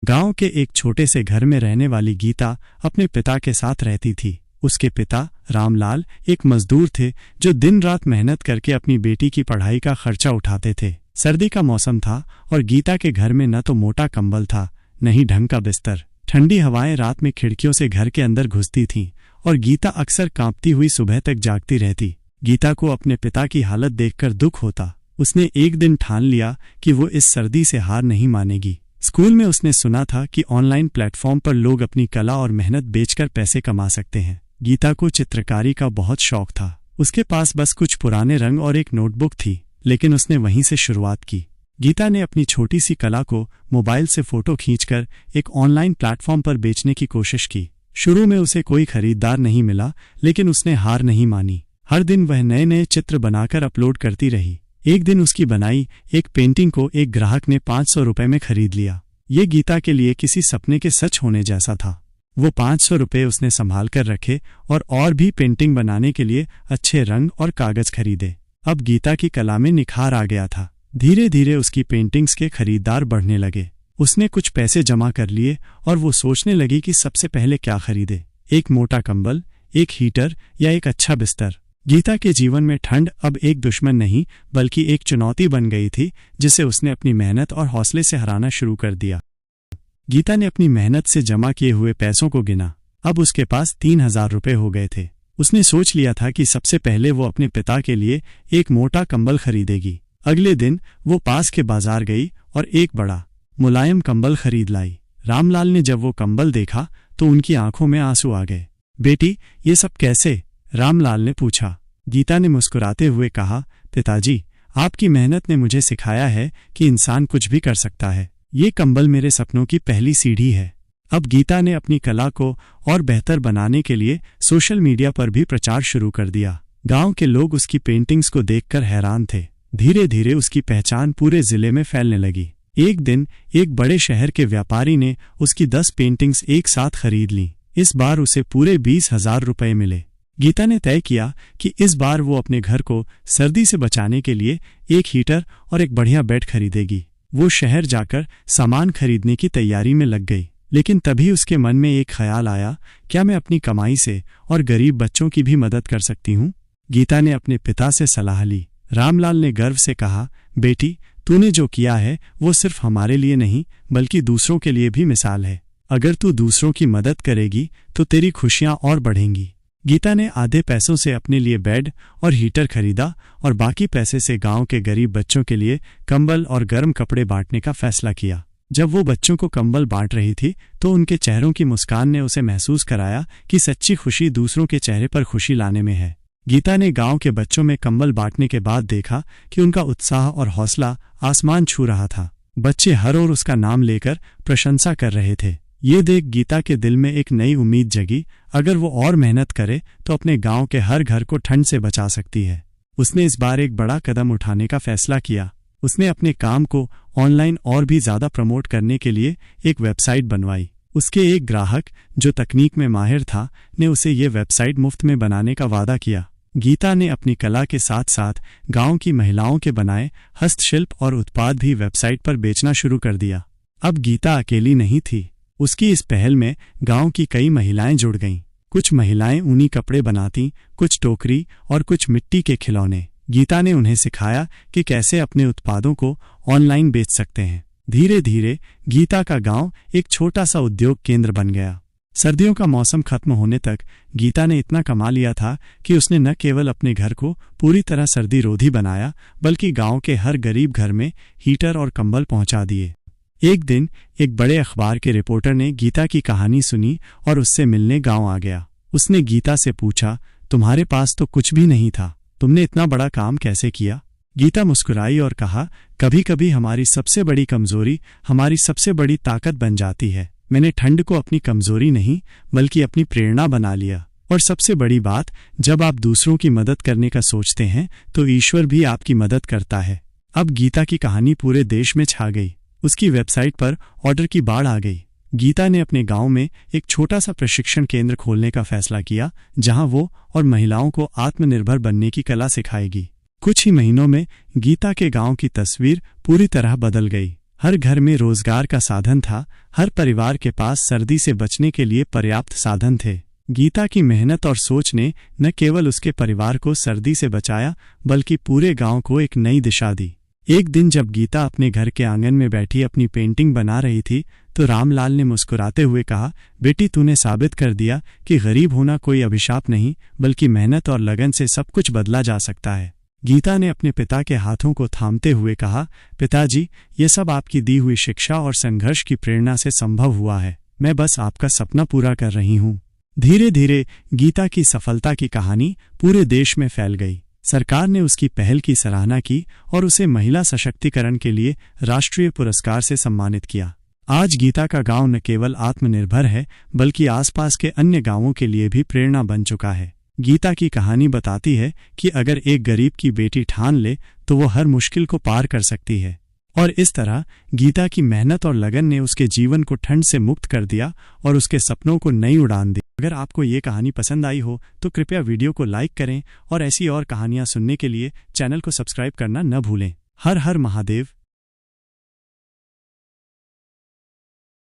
गांव के एक छोटे से घर में रहने वाली गीता अपने पिता के साथ रहती थी। उसके पिता रामलाल एक मजदूर थे जो दिन रात मेहनत करके अपनी बेटी की पढ़ाई का खर्चा उठाते थे। सर्दी का मौसम था और गीता के घर में न तो मोटा कंबल था, न ही ढंग का बिस्तर। ठंडी हवाएं रात में खिड़कियों से घर के अंदर घुसती थीं और गीता अक्सर कांपती हुई सुबह तक जागती रहती। गीता को अपने पिता की हालत देखकर दुख होता। उसने एक दिन ठान लिया कि वो इस सर्दी से हार नहीं मानेगी। स्कूल में उसने सुना था कि ऑनलाइन प्लेटफॉर्म पर लोग अपनी कला और मेहनत बेचकर पैसे कमा सकते हैं। गीता को चित्रकारी का बहुत शौक था। उसके पास बस कुछ पुराने रंग और एक नोटबुक थी, लेकिन उसने वहीं से शुरुआत की। गीता ने अपनी छोटी सी कला को मोबाइल से फोटो खींचकर एक ऑनलाइन प्लेटफॉर्म पर बेचने की कोशिश की। शुरू में उसे कोई खरीदार नहीं मिला, लेकिन उसने हार नहीं मानी। हर दिन वह नए नए चित्र बनाकर अपलोड करती रही। एक दिन उसकी बनाई एक पेंटिंग को एक ग्राहक ने 500 रुपए में खरीद लिया। ये गीता के लिए किसी सपने के सच होने जैसा था। वो 500 रुपए उसने संभाल कर रखे और भी पेंटिंग बनाने के लिए अच्छे रंग और कागज खरीदे। अब गीता की कला में निखार आ गया था। धीरे धीरे उसकी पेंटिंग्स के खरीदार बढ़ने लगे। उसने कुछ पैसे जमा कर लिए और वो सोचने लगी कि सबसे पहले क्या खरीदे, एक मोटा कंबल, एक हीटर या एक अच्छा बिस्तर। गीता के जीवन में ठंड अब एक दुश्मन नहीं बल्कि एक चुनौती बन गई थी, जिसे उसने अपनी मेहनत और हौसले से हराना शुरू कर दिया। गीता ने अपनी मेहनत से जमा किए हुए पैसों को गिना। अब उसके पास 3000 रुपए हो गए थे। उसने सोच लिया था कि सबसे पहले वो अपने पिता के लिए एक मोटा कंबल खरीदेगी। अगले दिन वो पास के बाजार गई और एक बड़ा मुलायम कंबल खरीद लाई। रामलाल ने जब वो कंबल देखा तो उनकी आंखों में आंसू आ गए। बेटी, ये सब कैसे? रामलाल ने पूछा। गीता ने मुस्कुराते हुए कहा, पिताजी, आपकी मेहनत ने मुझे सिखाया है कि इंसान कुछ भी कर सकता है। ये कंबल मेरे सपनों की पहली सीढ़ी है। अब गीता ने अपनी कला को और बेहतर बनाने के लिए सोशल मीडिया पर भी प्रचार शुरू कर दिया। गांव के लोग उसकी पेंटिंग्स को देखकर हैरान थे। धीरे धीरे उसकी पहचान पूरे जिले में फैलने लगी। एक दिन एक बड़े शहर के व्यापारी ने उसकी 10 पेंटिंग्स एक साथ खरीद लीं। इस बार उसे पूरे 20,000 रुपए मिले। गीता ने तय किया कि इस बार वो अपने घर को सर्दी से बचाने के लिए एक हीटर और एक बढ़िया बेड खरीदेगी। वो शहर जाकर सामान खरीदने की तैयारी में लग गई। लेकिन तभी उसके मन में एक ख्याल आया, क्या मैं अपनी कमाई से और गरीब बच्चों की भी मदद कर सकती हूँ? गीता ने अपने पिता से सलाह ली। रामलाल ने गर्व से कहा, बेटी, तूने जो किया है वो सिर्फ हमारे लिए नहीं बल्कि दूसरों के लिए भी मिसाल है। अगर तू दूसरों की मदद करेगी तो तेरी खुशियां और बढ़ेंगी। गीता ने आधे पैसों से अपने लिए बेड और हीटर खरीदा और बाकी पैसे से गांव के गरीब बच्चों के लिए कंबल और गर्म कपड़े बांटने का फैसला किया। जब वो बच्चों को कंबल बांट रही थी तो उनके चेहरों की मुस्कान ने उसे महसूस कराया कि सच्ची खुशी दूसरों के चेहरे पर खुशी लाने में है। गीता ने गांव के बच्चों में कंबल बांटने के बाद देखा कि उनका उत्साह और हौसला आसमान छू रहा था। बच्चे हर ओर उसका नाम लेकर प्रशंसा कर रहे थे। ये देख गीता के दिल में एक नई उम्मीद जगी। अगर वो और मेहनत करे तो अपने गांव के हर घर को ठंड से बचा सकती है। उसने इस बार एक बड़ा कदम उठाने का फैसला किया। उसने अपने काम को ऑनलाइन और भी ज्यादा प्रमोट करने के लिए एक वेबसाइट बनवाई। उसके एक ग्राहक जो तकनीक में माहिर था ने उसे ये वेबसाइट मुफ्त में बनाने का वादा किया। गीता ने अपनी कला के साथ साथ गांव की महिलाओं के बनाए हस्तशिल्प और उत्पाद भी वेबसाइट पर बेचना शुरू कर दिया। अब गीता अकेली नहीं थी। उसकी इस पहल में गांव की कई महिलाएं जुड़ गईं। कुछ महिलाएं ऊनी कपड़े बनाती, कुछ टोकरी और कुछ मिट्टी के खिलौने। गीता ने उन्हें सिखाया कि कैसे अपने उत्पादों को ऑनलाइन बेच सकते हैं। धीरे धीरे गीता का गांव एक छोटा सा उद्योग केंद्र बन गया। सर्दियों का मौसम खत्म होने तक गीता ने इतना कमा लिया था कि उसने न केवल अपने घर को पूरी तरह सर्दी रोधी बनाया बल्कि गांव के हर गरीब घर में हीटर और कंबल पहुंचा दिए। एक दिन एक बड़े अखबार के रिपोर्टर ने गीता की कहानी सुनी और उससे मिलने गांव आ गया। उसने गीता से पूछा, तुम्हारे पास तो कुछ भी नहीं था, तुमने इतना बड़ा काम कैसे किया? गीता मुस्कुराई और कहा, कभी कभी हमारी सबसे बड़ी कमजोरी हमारी सबसे बड़ी ताकत बन जाती है। मैंने ठंड को अपनी कमजोरी नहीं बल्कि अपनी प्रेरणा बना लिया। और सबसे बड़ी बात, जब आप दूसरों की मदद करने का सोचते हैं तो ईश्वर भी आपकी मदद करता है। अब गीता की कहानी पूरे देश में छा गई। उसकी वेबसाइट पर ऑर्डर की बाढ़ आ गई। गीता ने अपने गांव में एक छोटा सा प्रशिक्षण केंद्र खोलने का फैसला किया, जहां वो और महिलाओं को आत्मनिर्भर बनने की कला सिखाएगी। कुछ ही महीनों में गीता के गांव की तस्वीर पूरी तरह बदल गई। हर घर में रोजगार का साधन था, हर परिवार के पास सर्दी से बचने के लिए पर्याप्त साधन थे। गीता की मेहनत और सोच ने न केवल उसके परिवार को सर्दी से बचाया बल्कि पूरे गांव को एक नई दिशा दी। एक दिन जब गीता अपने घर के आंगन में बैठी अपनी पेंटिंग बना रही थी तो रामलाल ने मुस्कुराते हुए कहा, बेटी तूने साबित कर दिया कि गरीब होना कोई अभिशाप नहीं बल्कि मेहनत और लगन से सब कुछ बदला जा सकता है। गीता ने अपने पिता के हाथों को थामते हुए कहा, पिताजी ये सब आपकी दी हुई शिक्षा और संघर्ष की प्रेरणा से संभव हुआ है, मैं बस आपका सपना पूरा कर रही हूँ। धीरे धीरे गीता की सफलता की कहानी पूरे देश में फैल गई। सरकार ने उसकी पहल की सराहना की और उसे महिला सशक्तिकरण के लिए राष्ट्रीय पुरस्कार से सम्मानित किया। आज गीता का गांव न केवल आत्मनिर्भर है बल्कि आसपास के अन्य गांवों के लिए भी प्रेरणा बन चुका है। गीता की कहानी बताती है कि अगर एक गरीब की बेटी ठान ले तो वो हर मुश्किल को पार कर सकती है। और इस तरह गीता की मेहनत और लगन ने उसके जीवन को ठंड से मुक्त कर दिया और उसके सपनों को नई उड़ान दी। अगर आपको ये कहानी पसंद आई हो तो कृपया वीडियो को लाइक करें और ऐसी और कहानियां सुनने के लिए चैनल को सब्सक्राइब करना न भूलें। हर हर महादेव।